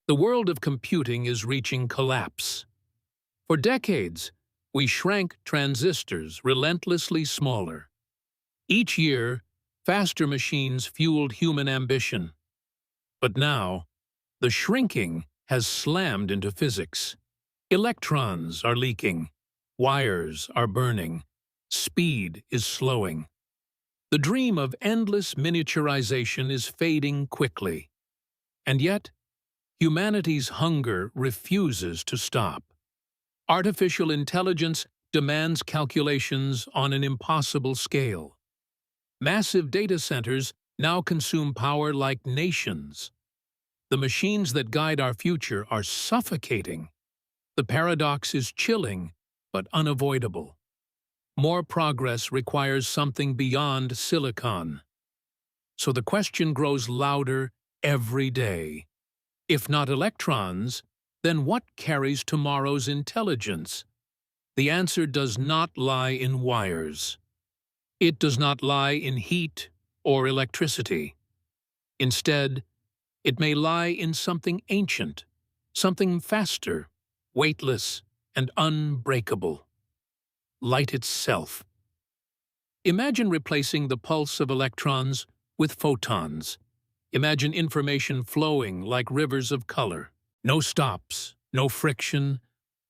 The world of computing is reaching collapse. For decades, we shrank transistors relentlessly smaller. Each year, faster machines fueled human ambition. But now, the shrinking has slammed into physics. Electrons are leaking. Wires are burning. Speed is slowing. The dream of endless miniaturization is fading quickly. And yet, humanity's hunger refuses to stop. Artificial intelligence demands calculations on an impossible scale. Massive data centers now consume power like nations. The machines that guide our future are suffocating. The paradox is chilling, but unavoidable. More progress requires something beyond silicon. So the question grows louder every day. If not electrons, then what carries tomorrow's intelligence? The answer does not lie in wires. It does not lie in heat or electricity. Instead, it may lie in something ancient, something faster, weightless, and unbreakable. Light itself. Imagine replacing the pulse of electrons with photons. Imagine information flowing like rivers of color. No stops, no friction,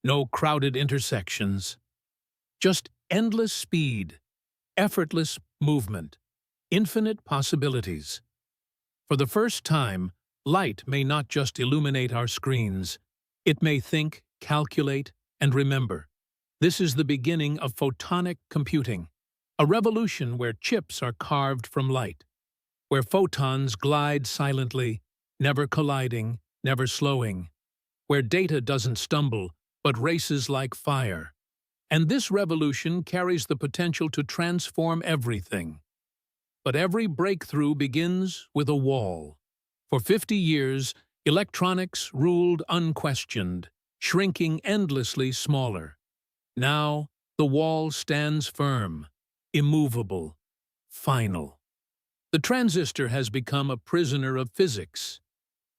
no crowded intersections. Just endless speed, effortless movement, infinite possibilities. For the first time, light may not just illuminate our screens. It may think, calculate, and remember. This is the beginning of photonic computing, a revolution where chips are carved from light, where photons glide silently, never colliding, never slowing, where data doesn't stumble, but races like fire. And this revolution carries the potential to transform everything. But every breakthrough begins with a wall. For 50 years, electronics ruled unquestioned, shrinking endlessly smaller. Now, the wall stands firm, immovable, final. The transistor has become a prisoner of physics.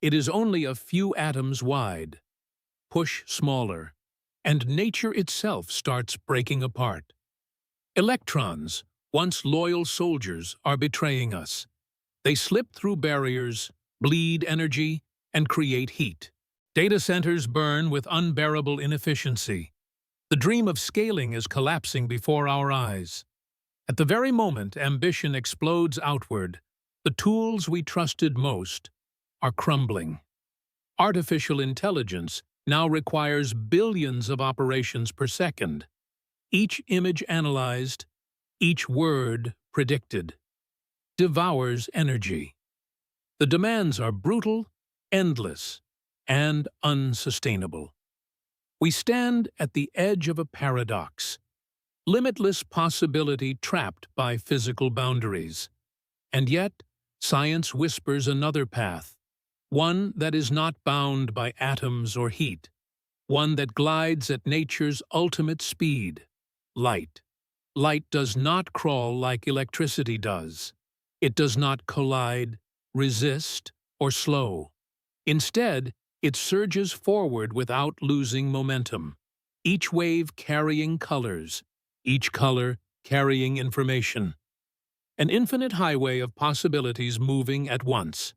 It is only a few atoms wide. Push smaller, and nature itself starts breaking apart. Electrons, once loyal soldiers, are betraying us. They slip through barriers, bleed energy, and create heat. Data centers burn with unbearable inefficiency. The dream of scaling is collapsing before our eyes. At the very moment ambition explodes outward, the tools we trusted most are crumbling. Artificial intelligence now requires billions of operations per second, each image analyzed, each word predicted, devours energy. The demands are brutal, endless, and unsustainable. We stand at the edge of a paradox, limitless possibility trapped by physical boundaries. And yet, science whispers another path, one that is not bound by atoms or heat, one that glides at nature's ultimate speed, light. Light does not crawl like electricity does. It does not collide, resist, or slow. Instead, it surges forward without losing momentum, each wave carrying colors, each color carrying information. An infinite highway of possibilities moving at once.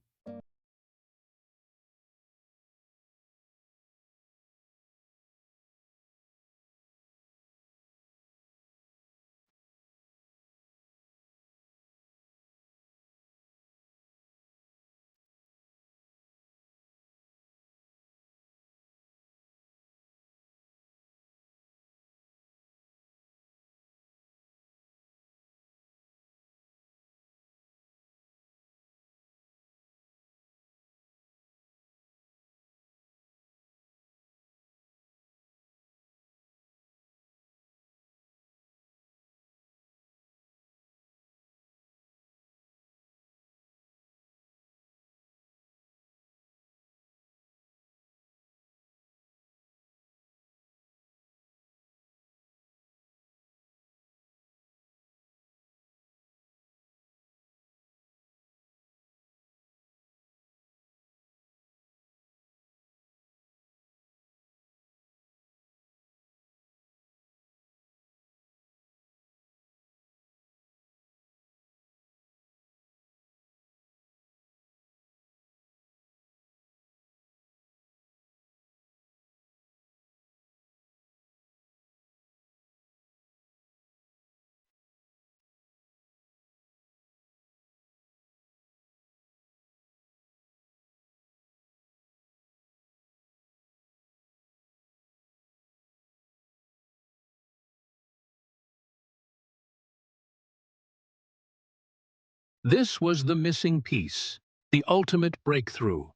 This was the missing piece, the ultimate breakthrough.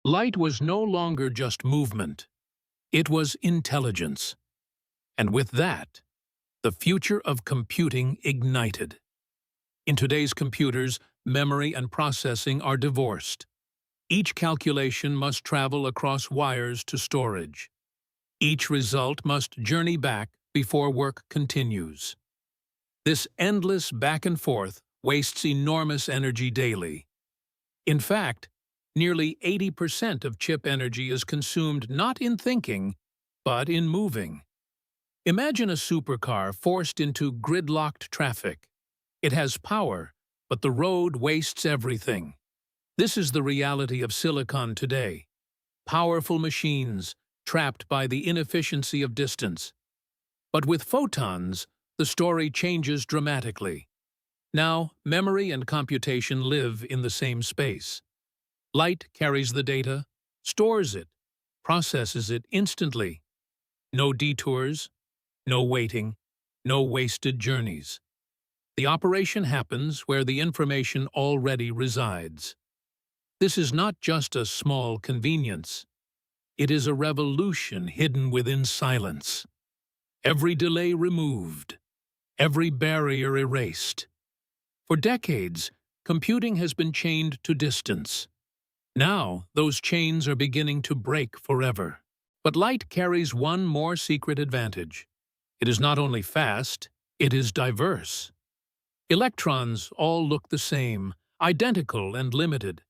Light was no longer just movement. It was intelligence. And with that, the future of computing ignited. In today's computers, memory and processing are divorced. Each calculation must travel across wires to storage. Each result must journey back before work continues. This endless back and forth wastes enormous energy daily. In fact, nearly 80% of chip energy is consumed not in thinking, but in moving. Imagine a supercar forced into gridlocked traffic. It has power, but the road wastes everything. This is the reality of silicon today. Powerful machines, trapped by the inefficiency of distance. But with photons, the story changes dramatically. Now, memory and computation live in the same space. Light carries the data, stores it, processes it instantly. No detours, no waiting, no wasted journeys. The operation happens where the information already resides. This is not just a small convenience. It is a revolution hidden within silence. Every delay removed, every barrier erased. For decades, computing has been chained to distance. Now, those chains are beginning to break forever. But light carries one more secret advantage. It is not only fast, it is diverse. Electrons all look the same, identical and limited.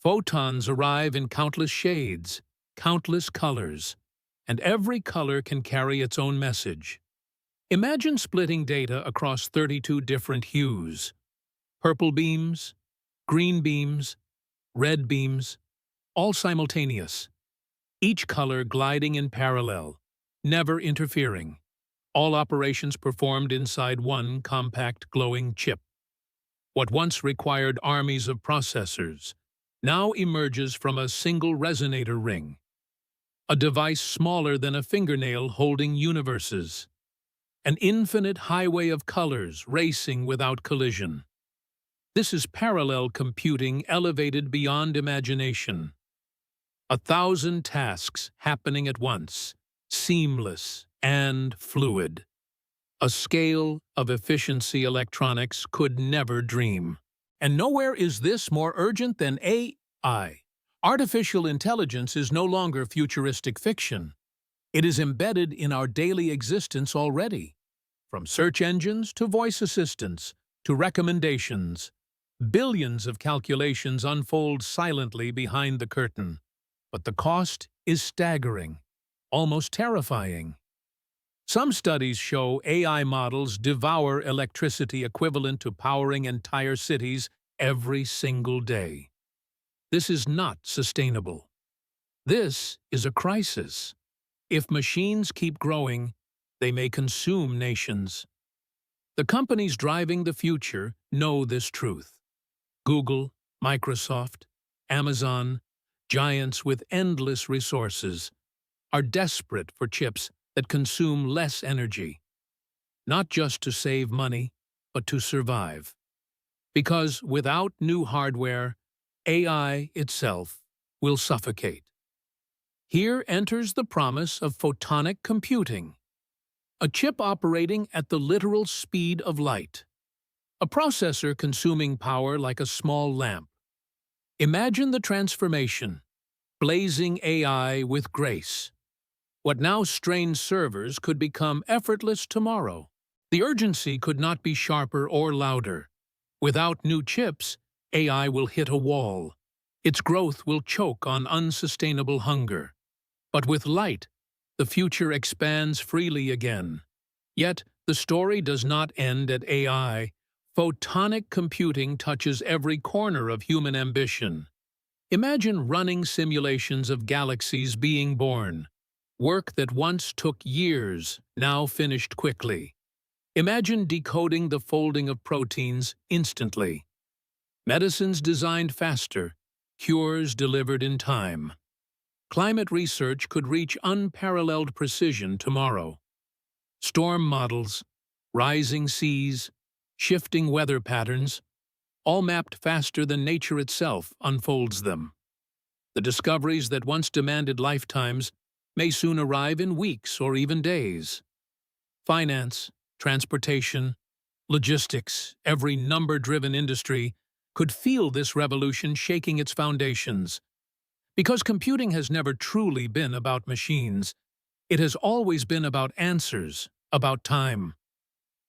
Photons arrive in countless shades, countless colors, and every color can carry its own message. Imagine splitting data across 32 different hues. Purple beams, green beams, red beams, all simultaneous. Each color gliding in parallel, never interfering. All operations performed inside one compact glowing chip. What once required armies of processors now emerges from a single resonator ring. A device smaller than a fingernail holding universes. An infinite highway of colors racing without collision. This is parallel computing elevated beyond imagination. 1,000 tasks happening at once, seamless and fluid. A scale of efficiency electronics could never dream. And nowhere is this more urgent than AI. Artificial intelligence is no longer futuristic fiction. It is embedded in our daily existence already. From search engines to voice assistants to recommendations, billions of calculations unfold silently behind the curtain. But the cost is staggering, almost terrifying. Some studies show AI models devour electricity equivalent to powering entire cities every single day. This is not sustainable. This is a crisis. If machines keep growing, they may consume nations. The companies driving the future know this truth. Google, Microsoft, Amazon, giants with endless resources, are desperate for chips that consume less energy, not just to save money, but to survive. Because without new hardware, AI itself will suffocate. Here enters the promise of photonic computing, a chip operating at the literal speed of light, a processor consuming power like a small lamp. Imagine the transformation, blazing AI with grace. What now strained servers could become effortless tomorrow. The urgency could not be sharper or louder. Without new chips, AI will hit a wall. Its growth will choke on unsustainable hunger. But with light, the future expands freely again. Yet, the story does not end at AI. Photonic computing touches every corner of human ambition. Imagine running simulations of galaxies being born. Work that once took years, now finished quickly. Imagine decoding the folding of proteins instantly. Medicines designed faster, cures delivered in time. Climate research could reach unparalleled precision tomorrow. Storm models, rising seas, shifting weather patterns, all mapped faster than nature itself unfolds them. The discoveries that once demanded lifetimes may soon arrive in weeks or even days. Finance, transportation, logistics, every number-driven industry could feel this revolution shaking its foundations. Because computing has never truly been about machines, it has always been about answers, about time.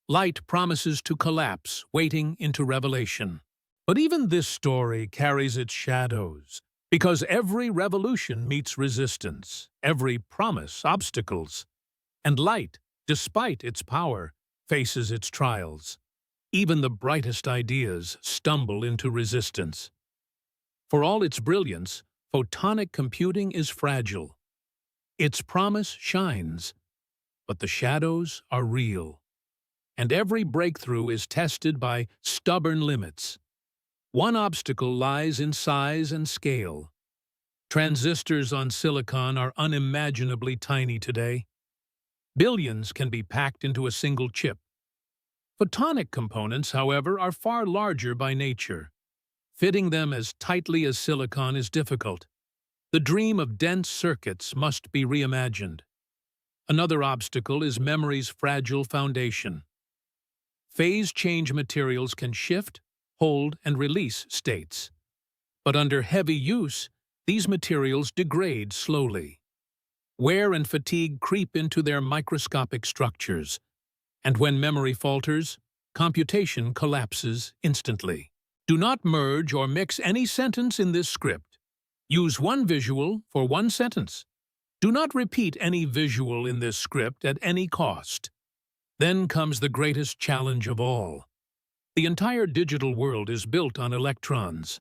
Light promises to collapse, waiting into revelation. But even this story carries its shadows, because every revolution meets resistance, every promise obstacles, and light, despite its power, faces its trials. Even the brightest ideas stumble into resistance. For all its brilliance, photonic computing is fragile. Its promise shines, but the shadows are real. And every breakthrough is tested by stubborn limits. One obstacle lies in size and scale. Transistors on silicon are unimaginably tiny today. Billions can be packed into a single chip. Photonic components, however, are far larger by nature. Fitting them as tightly as silicon is difficult. The dream of dense circuits must be reimagined. Another obstacle is memory's fragile foundation. Phase-change materials can shift, hold, and release states. But under heavy use, these materials degrade slowly. Wear and fatigue creep into their microscopic structures, and when memory falters, computation collapses instantly. Do not merge or mix any sentence in this script. Use one visual for one sentence. Do not repeat any visual in this script at any cost. Then comes the greatest challenge of all. The entire digital world is built on electrons.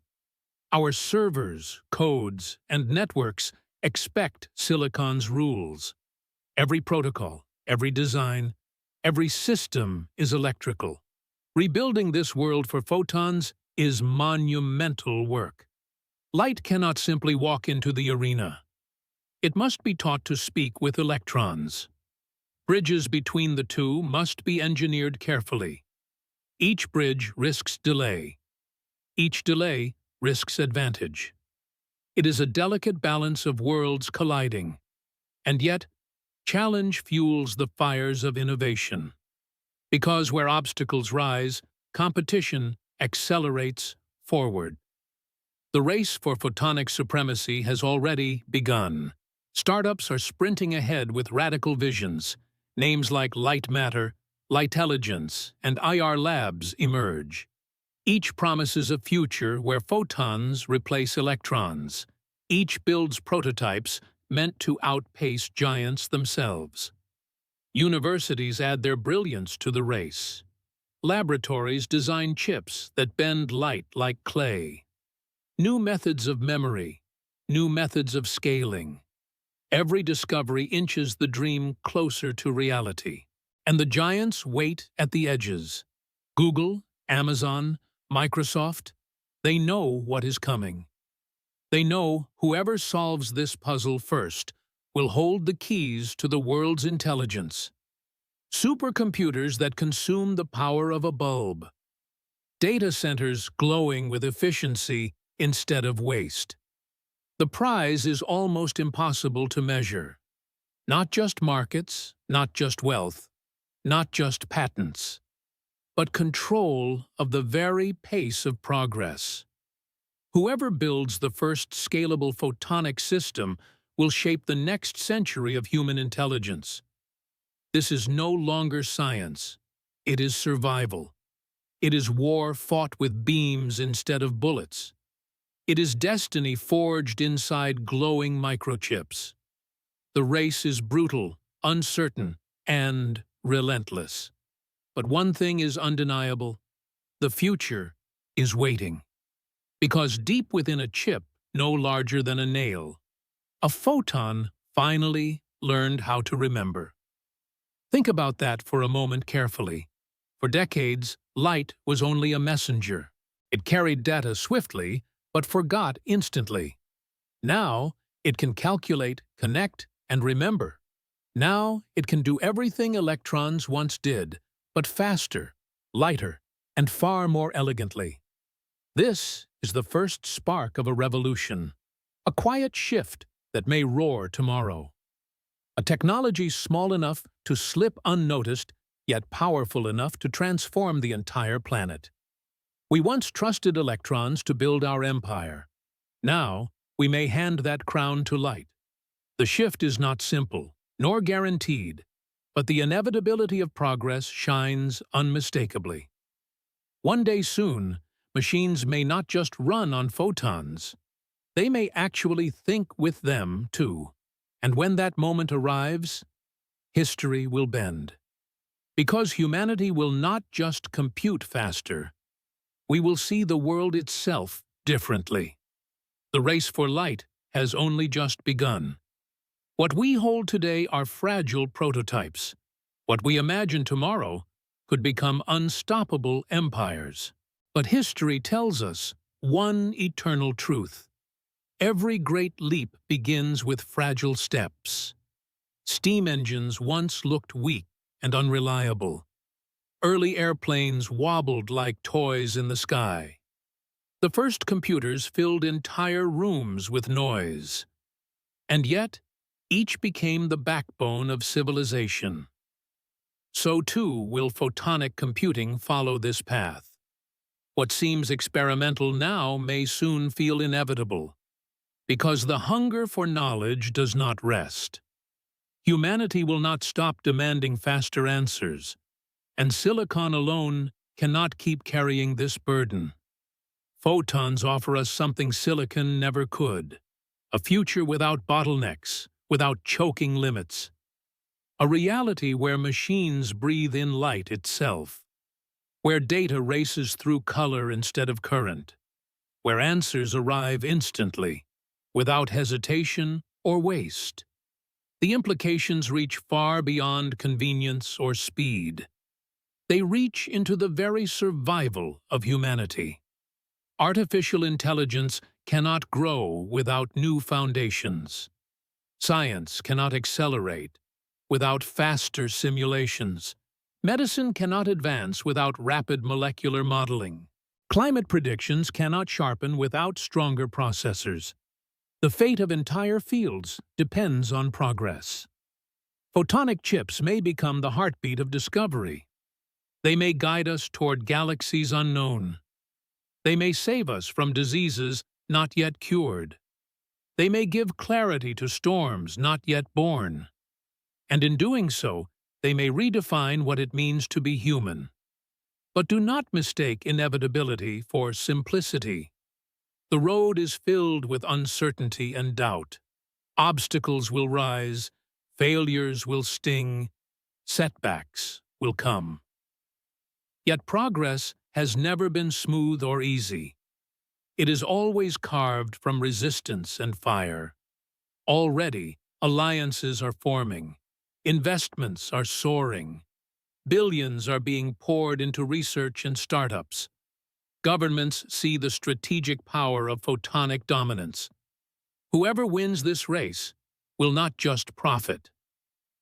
Our servers, codes, and networks expect silicon's rules. Every protocol, every design, every system is electrical. Rebuilding this world for photons is monumental work. Light cannot simply walk into the arena. It must be taught to speak with electrons. Bridges between the two must be engineered carefully. Each bridge risks delay. Each delay risks advantage. It is a delicate balance of worlds colliding, and yet, challenge fuels the fires of innovation. Because where obstacles rise, competition accelerates forward. The race for photonic supremacy has already begun. Startups are sprinting ahead with radical visions. Names like Light Matter, Lightelligence, and IR Labs emerge. Each promises a future where photons replace electrons. Each builds prototypes meant to outpace giants themselves. Universities add their brilliance to the race. Laboratories design chips that bend light like clay. New methods of memory, new methods of scaling. Every discovery inches the dream closer to reality. And the giants wait at the edges. Google, Amazon, Microsoft, they know what is coming. They know whoever solves this puzzle first will hold the keys to the world's intelligence. Supercomputers that consume the power of a bulb. Data centers glowing with efficiency instead of waste. The prize is almost impossible to measure. Not just markets, not just wealth, not just patents, but control of the very pace of progress. Whoever builds the first scalable photonic system will shape the next century of human intelligence. This is no longer science. It is survival. It is war fought with beams instead of bullets. It is destiny forged inside glowing microchips. The race is brutal, uncertain, and relentless. But one thing is undeniable. The future is waiting. Because deep within a chip, no larger than a nail, a photon finally learned how to remember. Think about that for a moment carefully. For decades, light was only a messenger. It carried data swiftly, but forgot instantly. Now, it can calculate, connect, and remember. Now, it can do everything electrons once did, but faster, lighter, and far more elegantly. This is the first spark of a revolution, a quiet shift that may roar tomorrow. A technology small enough to slip unnoticed, yet powerful enough to transform the entire planet. We once trusted electrons to build our empire. Now, we may hand that crown to light. The shift is not simple, nor guaranteed, but the inevitability of progress shines unmistakably. One day soon, machines may not just run on photons. They may actually think with them, too. And when that moment arrives, history will bend. Because humanity will not just compute faster, we will see the world itself differently. The race for light has only just begun. What we hold today are fragile prototypes. What we imagine tomorrow could become unstoppable empires. But history tells us one eternal truth. Every great leap begins with fragile steps. Steam engines once looked weak and unreliable. Early airplanes wobbled like toys in the sky. The first computers filled entire rooms with noise. And yet, each became the backbone of civilization. So too will photonic computing follow this path. What seems experimental now may soon feel inevitable, because the hunger for knowledge does not rest. Humanity will not stop demanding faster answers, and silicon alone cannot keep carrying this burden. Photons offer us something silicon never could, a future without bottlenecks, without choking limits. A reality where machines breathe in light itself, where data races through color instead of current, where answers arrive instantly, without hesitation or waste. The implications reach far beyond convenience or speed. They reach into the very survival of humanity. Artificial intelligence cannot grow without new foundations. Science cannot accelerate without faster simulations. Medicine cannot advance without rapid molecular modeling. Climate predictions cannot sharpen without stronger processors. The fate of entire fields depends on progress. Photonic chips may become the heartbeat of discovery. They may guide us toward galaxies unknown. They may save us from diseases not yet cured. They may give clarity to storms not yet born. And in doing so, they may redefine what it means to be human. But do not mistake inevitability for simplicity. The road is filled with uncertainty and doubt. Obstacles will rise, failures will sting, setbacks will come. Yet progress has never been smooth or easy. It is always carved from resistance and fire. Already, alliances are forming. Investments are soaring. Billions are being poured into research and startups. Governments see the strategic power of photonic dominance. Whoever wins this race will not just profit.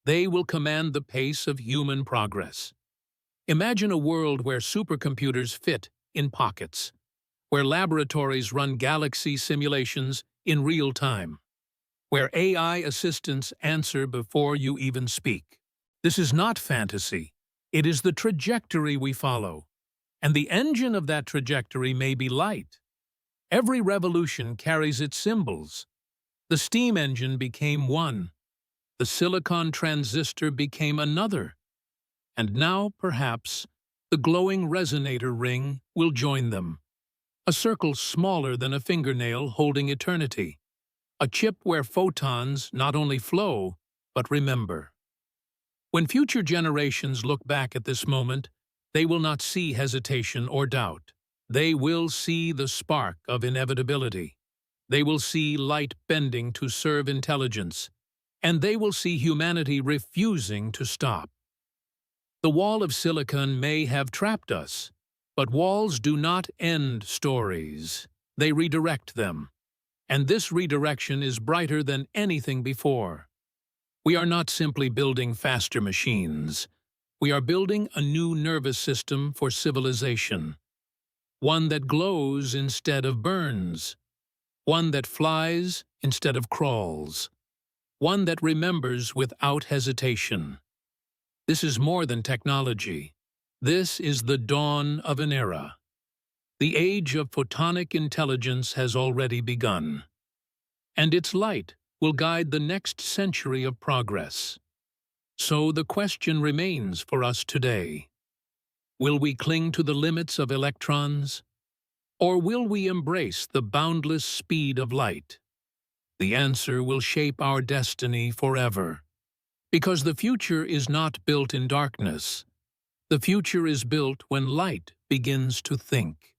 They will command the pace of human progress. Imagine a world where supercomputers fit in pockets, where laboratories run galaxy simulations in real time, where AI assistants answer before you even speak. This is not fantasy. It is the trajectory we follow. And the engine of that trajectory may be light. Every revolution carries its symbols. The steam engine became one. The silicon transistor became another. And now, perhaps, the glowing resonator ring will join them. A circle smaller than a fingernail holding eternity. A chip where photons not only flow, but remember. When future generations look back at this moment, they will not see hesitation or doubt. They will see the spark of inevitability. They will see light bending to serve intelligence. And they will see humanity refusing to stop. The wall of silicon may have trapped us, but walls do not end stories. They redirect them. And this redirection is brighter than anything before. We are not simply building faster machines. We are building a new nervous system for civilization. one that glows instead of burns, one that flies instead of crawls, one that remembers without hesitation. This is more than technology. This is the dawn of an era. The age of photonic intelligence has already begun, and its light will guide the next century of progress. So the question remains for us today. Will we cling to the limits of electrons, or will we embrace the boundless speed of light? The answer will shape our destiny forever. Because the future is not built in darkness. The future is built when light begins to think.